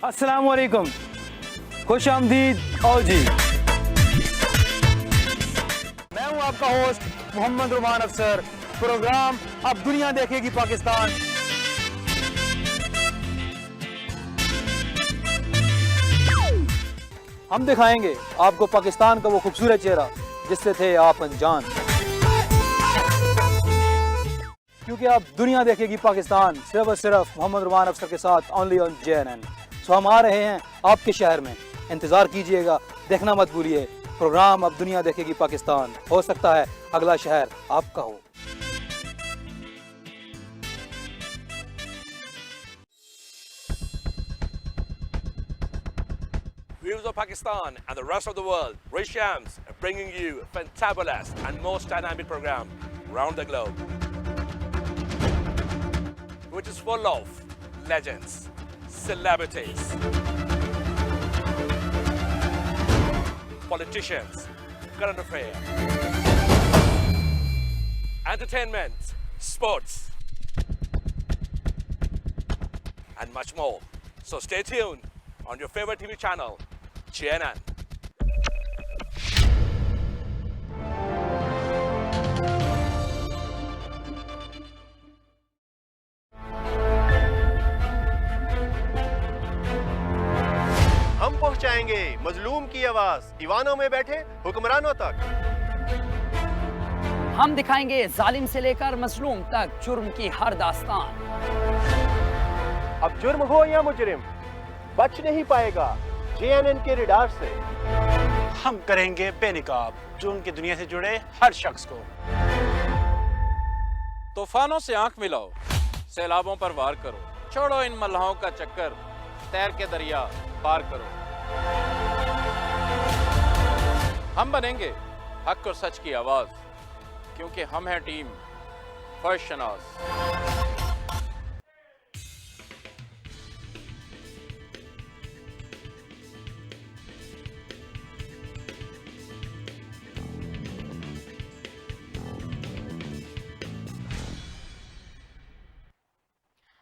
अस्सलाम वालेकुम, खुश आमदीद आओ जी। मैं हूं आपका होस्ट मोहम्मद रुमान अफसर। प्रोग्राम अब दुनिया देखेगी पाकिस्तान। हम दिखाएंगे आपको पाकिस्तान का वो खूबसूरत चेहरा जिससे थे आप अनजान, क्योंकि अब दुनिया देखेगी पाकिस्तान सिर्फ और सिर्फ मोहम्मद रुमान अफसर के साथ ओनली ऑन JNN। सो हम आ रहे हैं आपके शहर में, इंतज़ार कीजिएगा, देखना मत भूलिए। प्रोग्राम अब दुनिया देखेगी पाकिस्तान। हो सकता है अगला शहर आपका हो। Viewers of Pakistan and the rest of the world, Ray Shams are bringing you a fantabulous and most dynamic program around the globe, which is full of legends, celebrities, politicians, current affairs, entertainment, sports, and much more. So stay tuned on your favorite TV channel, JNN. हम पहुंचाएंगे मजलूम की आवाज ईवानों में बैठे हुक्मरानों तक। हम दिखाएंगे जालिम से लेकर मजलूम तक जुर्म की हर दास्तान। अब जुर्म हो या मुजरिम, बच नहीं पाएगा JNN के रडार से। हम करेंगे बेनकाब जुर्म की दुनिया से जुड़े हर शख्स को। तूफानों से आंख मिलाओ, सैलाबों पर वार करो, छोड़ो इन मल्लाहों का चक्कर, तैर के दरिया पार करो। हम बनेंगे हक और सच की आवाज, क्योंकि हम हैं टीम फर्स्ट शनास।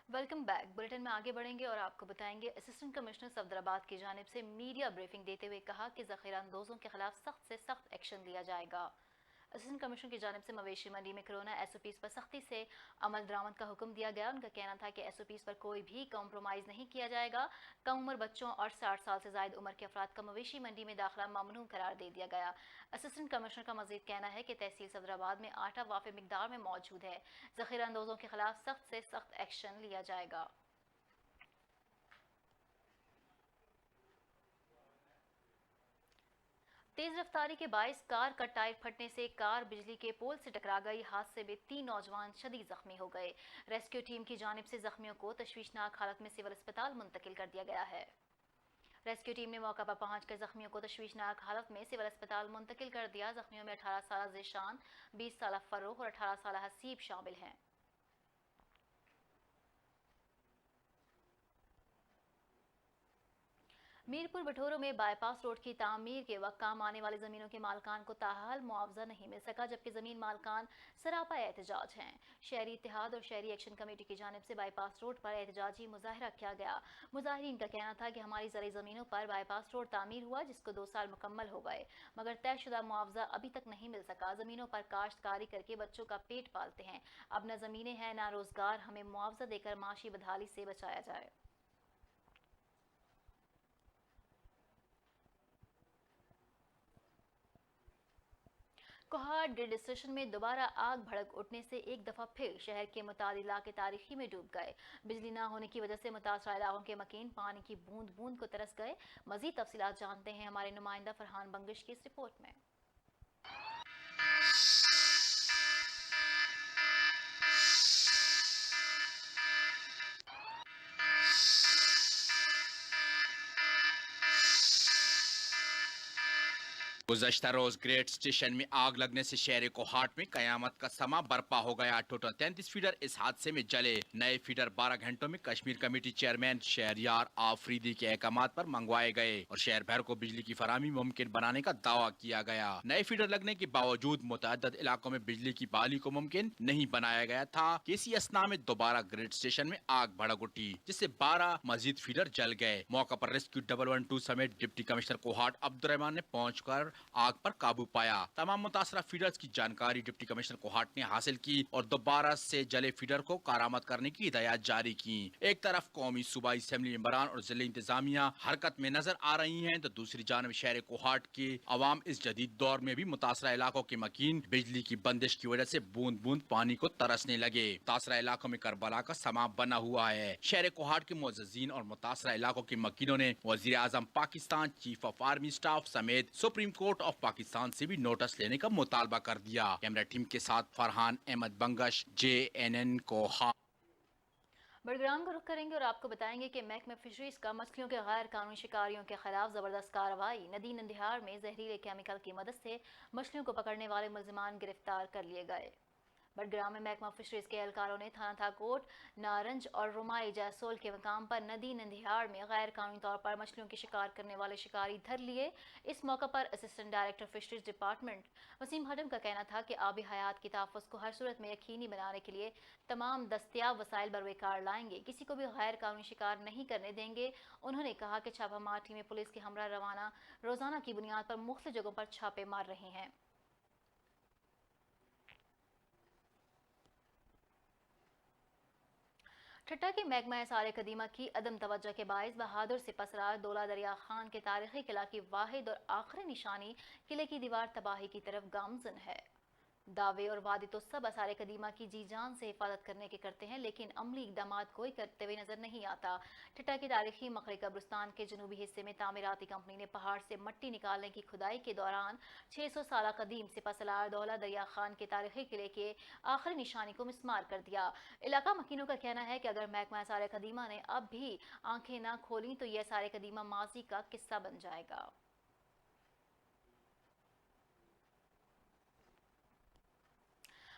Welcome back. बुलेटिन में आगे बढ़ेंगे और आपको बताएंगे असिस्टेंट कमिश्नर सफदराबाद की जानिब से मीडिया ब्रीफिंग देते हुए कहा कि ज़ख़ीरा अंदोज़ों के खिलाफ सख्त से सख्त एक्शन लिया जाएगा। असिस्टेंट कमिश्नर की जानिब से मवेशी मंडी में कोरोना SOPs पर सख्ती से अमल दरामद का हुक्म दिया गया। उनका कहना था कि SOPs पर कोई भी कॉम्प्रोमाइज़ नहीं किया जाएगा। कम उम्र बच्चों और 60 साल से ज़ायद उम्र के अफराद का मवेशी मंडी में दाखिला ममनू करार दे दिया गया। असिस्टेंट कमिश्नर का मज़ीद कहना है कि तहसील सफदराबाद में आटा वाफ़िर मिकदार में मौजूद है। ज़ख़ीरा अंदोज़ों के खिलाफ सख्त से सख्त एक्शन लिया जाएगा। तेज रफ्तारी के बाइस कार का टायर फटने से कार बिजली के पोल से टकरा गई। हादसे में 3 नौजवान शदीद जख्मी हो गए। रेस्क्यू टीम की जानिब से जख्मियों को तशवीशनाक हालत में सिविल अस्पताल मुंतकिल कर दिया गया है। रेस्क्यू टीम ने मौका पर पहुंचकर जख्मियों को तशवीशनाक हालत में सिविल अस्पताल मुंतकिल कर दिया। जख्मियों में 18 साल ज़ीशान, 20 साल फर्रुख और 18 साल हसीब शामिल हैं। मीरपुर बठोरो में बाईपास रोड की तामीर के वक्त काम आने वाली ज़मीनों के मालकान को ताहाल मुआवजा नहीं मिल सका, जबकि ज़मीन मालकान सरापा एहतजाज हैं। शहरी इत्तेहाद और शहरी एक्शन कमेटी की जानिब से बाईपास रोड पर एहतजाजी मुजाहरा किया गया। मुजाहिरीन का कहना था कि हमारी ज़रूरी ज़मीनों पर बाईपास रोड तामीर हुआ, जिसको 2 साल मुकम्मल हो गए, मगर तयशुदा मुआवजा अभी तक नहीं मिल सका। ज़मीनों पर काश्तकारी करके बच्चों का पेट पालते हैं, अब न ज़मीनें हैं ना रोज़गार, हमें मुआवजा देकर माशी बदहाली से बचाया जाए। कोहाड़ ग्रिड स्टेशन में दोबारा आग भड़क उठने से एक दफा फिर शहर के मुतादिल इलाके तारीखी में डूब गए। बिजली न होने की वजह से मुतासरा इलाकों के मकीन पानी की बूंद बूंद को तरस गए। मजीद तफसीलात जानते हैं हमारे नुमाइंदा फरहान बंगिश की इस रिपोर्ट में। गुज़श्ता रोज ग्रेट स्टेशन में आग लगने से शहर कोहाट में कयामत का समा बर्पा हो गया। टोटल 33 फीडर इस हादसे में जले। नए फीडर 12 घंटों में कश्मीर कमेटी चेयरमैन शहरयार आफरीदी के अहकामात पर मंगवाए गए और शहर भर को बिजली की फराहमी मुमकिन बनाने का दावा किया गया। नए फीडर लगने के बावजूद मुतअद्दिद इलाकों में बिजली की बहाली को मुमकिन नहीं बनाया गया था कि इसी असना में दोबारा ग्रेट स्टेशन में आग भड़क उठी, जिससे 12 मजीद फीडर जल गए। मौका पर रेस्क्यू 112 समेत डिप्टी कमिश्नर कोहाट अब्दुर्रहमान ने पहुंचकर आग पर काबू पाया। तमाम मुतासरा फीडर्स की जानकारी डिप्टी कमिश्नर कोहाट ने हासिल की और दोबारा से जले फीडर को कारामद करने की हिदायत जारी की। एक तरफ कौमी सूबाई असेंबली मेंबरान और जिले इंतजामिया हरकत में नजर आ रही हैं, तो दूसरी जानब शहर कोहाट के अवाम इस जदीद दौर में भी मुतासरा इलाकों के मकीन बिजली की बंदिश की वजह से बूंद बूंद पानी को तरसने लगे। मुतासरा इलाकों में करबला का समा बना हुआ है। शहर कोहाट के मुअज्जिज़ीन और मुतासरा इलाकों के मकीनों ने वज़ीर आज़म Pakistan, chief of army staff समेत सुप्रीम कोर्ट ऑफ पाकिस्तान से भी नोटिस लेने का मुतालबा कर दिया। कैमरा टीम के साथ फरहान अहमद बंगश, JNN कोहाट। बड़ग्राम का रुख करेंगे और आपको बताएंगे कि महकमा फिशरीज का मछलियों के गैर कानूनी शिकारियों के खिलाफ जबरदस्त कार्रवाई। नदी नंदिहार में जहरीले केमिकल की मदद से मछलियों को पकड़ने वाले मुलजिमान गिरफ्तार कर लिए गए। बडग्राम में महकमा फिशरीज के एहलकारों ने थाना थाकोट, नारंज और रुमाई जैसोल के मकाम पर नदी नंदियाड़ में गैर कानूनी तौर पर मछलियों की शिकार करने वाले शिकारी धर लिए। इस मौके पर assistant director fisheries department Waseem Hadam का कहना था कि आबी हयात की तहफ़्फ़ुज़ को हर सूरत में यकीनी बनाने के लिए तमाम दस्तियाब वसाइल बरवेकार लाएंगे, किसी को भी गैर कानूनी शिकार नहीं करने देंगे। उन्होंने कहा कि छापामार टीमें पुलिस के हमरा रवाना रोजाना की बुनियाद पर मुख्तलिफ जगहों पर छापे मार रही हैं। ठट्टा के महकमा सारे कदीमा की अदम तवज्जो के बायस बहादुर सिपहसालार दौला दरिया खान के तारीखी किला की वाहिद और आखिरी निशानी किले की दीवार तबाही की तरफ गामजन है। दावे और वादे तो सब आसारे कदीमा की जी जान से हिफाजत करने के करते हैं, लेकिन अमली इक़दाम कोई करते हुए नजर नहीं आता। ठट्टा के तारीखी मकरी कब्रिस्तान के जनूबी हिस्से में तामीराती कंपनी ने पहाड़ से मट्टी निकालने की खुदाई के दौरान 600 साल कदीम सिपहसालार दौला दरिया खान के तारीखी किले के आखिरी निशानी को मिसमार कर दिया। इलाका मकीनों का कहना है कि अगर महकमा सारे कदीमा ने अब भी आंखें ना खोली तो यह सारे कदीमा माजी का किस्सा बन जाएगा।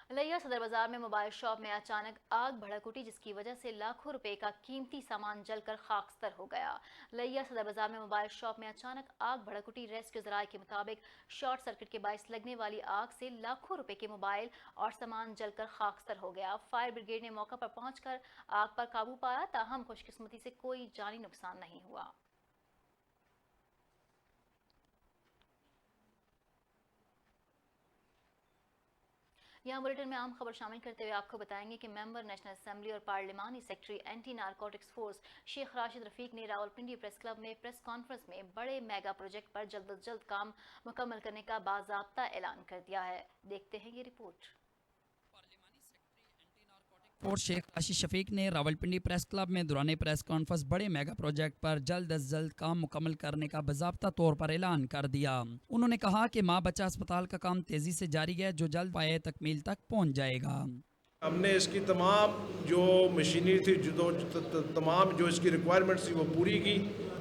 लैया सदर बाजार में मोबाइल शॉप में अचानक आग भड़क उठी, जिसकी वजह से लाखों रुपए का कीमती सामान जलकर खाकस्तर हो गया। लैया सदर बाजार में मोबाइल शॉप में अचानक आग भड़क उठी। रेस्क्यू ज़राए के मुताबिक शॉर्ट सर्किट के बायस लगने वाली आग से लाखों रुपए के मोबाइल और सामान जलकर खाकस्तर हो गया। फायर ब्रिगेड ने मौका पर पहुंचकर आग पर काबू पाया, ताहम खुशकिस्मती से कोई जानी नुकसान नहीं हुआ। यहाँ बुलेटिन में आम खबर शामिल करते हुए आपको बताएंगे कि मेंबर नेशनल असेंबली और पार्लिमानी secretary anti narcotics force Sheikh Rashid Rafiq ने रावलपिंडी प्रेस क्लब में प्रेस कॉन्फ्रेंस में बड़े मेगा प्रोजेक्ट पर जल्द अज जल्द काम मुकम्मल करने का बाज़ाब्ता ऐलान कर दिया है। देखते हैं ये रिपोर्ट। और शेख राशिद शफीक ने रावलपिंडी प्रेस क्लब में दौरान प्रेस कॉन्फ्रेंस बड़े मेगा प्रोजेक्ट पर जल्द अज जल्द काम मुकम्मल करने का बाज़ाब्ता तौर पर ऐलान कर दिया। उन्होंने कहा कि माँ बच्चा अस्पताल का काम तेजी से जारी है, जो जल्द पाए तकमील तक पहुँच जाएगा। हमने इसकी तमाम जो मशीनरी थी, तमाम जो इसकी रिक्वायरमेंट्स थी वो पूरी की,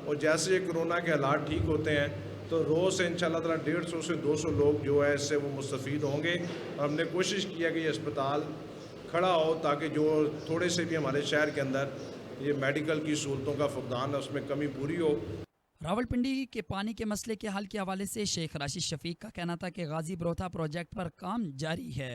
और जैसे कोरोना के हालात ठीक होते हैं तो रोज़ से इंशाल्लाह ताला 150 से 200 लोग जो है इससे वो मुस्तफ़ीद होंगे। और हमने कोशिश किया कि ये अस्पताल खड़ा हो ताकि जो थोड़े से भी हमारे शहर के अंदर ये मेडिकल की सहूलतों का फुकदान है उसमें कमी पूरी हो। रावलपिंडी के पानी के मसले के हल के हवाले से शेख राशिद शफीक का कहना था कि गाजी बरोथा प्रोजेक्ट पर काम जारी है।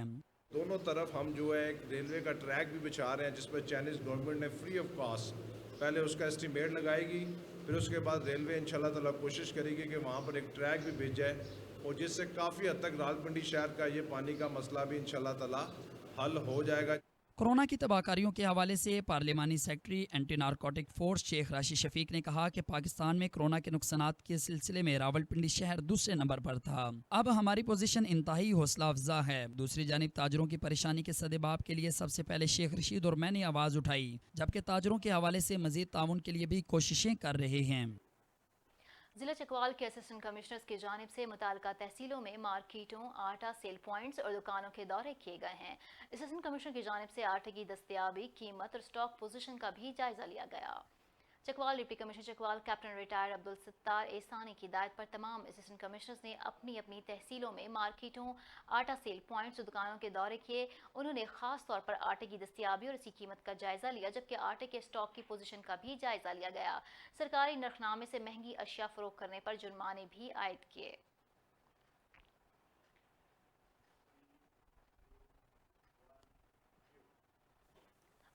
दोनों तरफ हम जो है एक रेलवे का ट्रैक भी बिछा रहे हैं, जिस पर चाइनीज़ गवर्नमेंट ने फ्री ऑफ कॉस्ट पहले उसका एस्टीमेट लगाएगी, फिर उसके बाद रेलवे इंशाल्लाह ताला कोशिश करेगी कि वहाँ पर एक ट्रैक भी भेज जाए, और जिससे काफ़ी हद तक रावलपिंडी शहर का ये पानी का मसला भी इंशाल्लाह ताला हल हो जाएगा। कोरोना की तबाहकारियों के हवाले से पार्लिमानी secretary anti narcotic force Sheikh Rashid Shafiq ने कहा कि पाकिस्तान में कोरोना के नुकसानात के सिलसिले में रावलपिंडी शहर दूसरे नंबर पर था। अब हमारी पोजीशन इंतहाई हौसला अफजा है। दूसरी जानिब ताजरों की परेशानी के सदेबाब के लिए सबसे पहले शेख रशीद और मैंने आवाज़ उठाई, जबकि ताजरों के हवाले से मजीद ताउन के लिए भी कोशिशें कर रहे हैं। जिला चकवाल के असिस्टेंट कमिश्नर्स की जानिब से मुताल्लिका तहसीलों में मार्केटों, आटा सेल पॉइंट्स और दुकानों के दौरे किए गए हैं। असिस्टेंट कमिश्नर की जानिब से आटे की दस्तयाबी, कीमत और स्टॉक पोजीशन का भी जायजा लिया गया। Chakwal deputy commissioner Chakwal captain retired Abdul Sattar Ehsani की हिदायत पर तमाम असिस्टेंट कमिश्नर्स ने अपनी अपनी तहसीलों में मार्केटों, आटा सेल पॉइंट्स और दुकानों के दौरे किए। उन्होंने खास तौर पर आटे की दस्तयाबी और इसकी कीमत का जायजा लिया, जबकि आटे के स्टॉक की पोजीशन का भी जायजा लिया गया। सरकारी नरखनामे से महंगी अशिया फरोख्त करने पर जुर्माने भी आयद किए।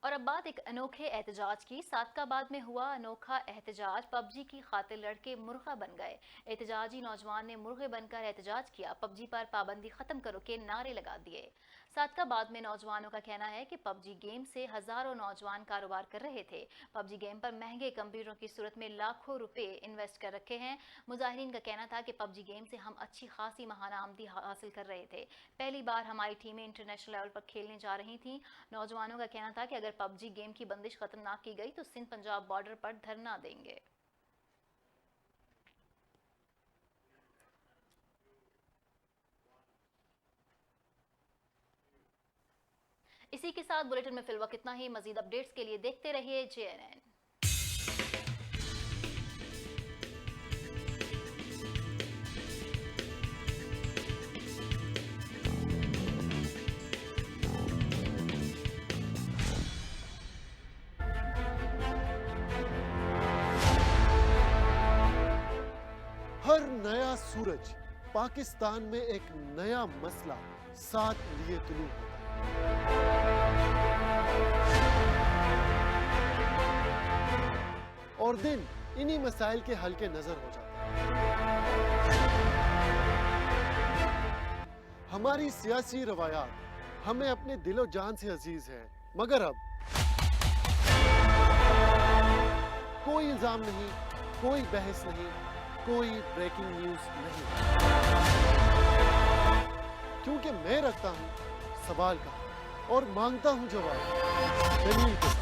और अब बात एक अनोखे एहतजाज की। सादकाबाद में हुआ अनोखा एहतजाज, पबजी की खातिर लड़के मुर्गा बन गए। एहतजाजी नौजवान ने मुर्गे बनकर एहतजाज किया, पबजी पर पाबंदी खत्म करो के नारे लगा दिए। सादकाबाद में नौजवानों का कहना है कि पबजी गेम से हजारों नौजवान कारोबार कर रहे थे। पबजी गेम पर महंगे कंप्यूटरों की सूरत में लाखों रुपए इन्वेस्ट कर रखे हैं। मुजाहिरीन का कहना था कि पबजी गेम से हम अच्छी खासी माहाना आमदी हासिल कर रहे थे। पहली बार हमारी टीमें इंटरनेशनल लेवल पर खेलने जा रही थी। नौजवानों का कहना था कि अगर पबजी गेम की बंदिश खत्म ना की गई तो सिंध पंजाब बॉर्डर पर धरना देंगे। इसी के साथ बुलेटिन में फिलवक्त इतना ही। मजीद अपडेट्स के लिए देखते रहिए JNN। हर नया सूरज पाकिस्तान में एक नया मसला साथ लिए तुलू होता है और दिन इन्हीं मसाइल के हल के नजर हो जाता है। हमारी सियासी रवायात हमें अपने दिलो जान से अजीज है, मगर अब कोई इल्जाम नहीं, कोई बहस नहीं, कोई ब्रेकिंग न्यूज नहीं, क्योंकि मैं रखता हूं सवाल का और मांगता हूं जवाब दलील के साथ।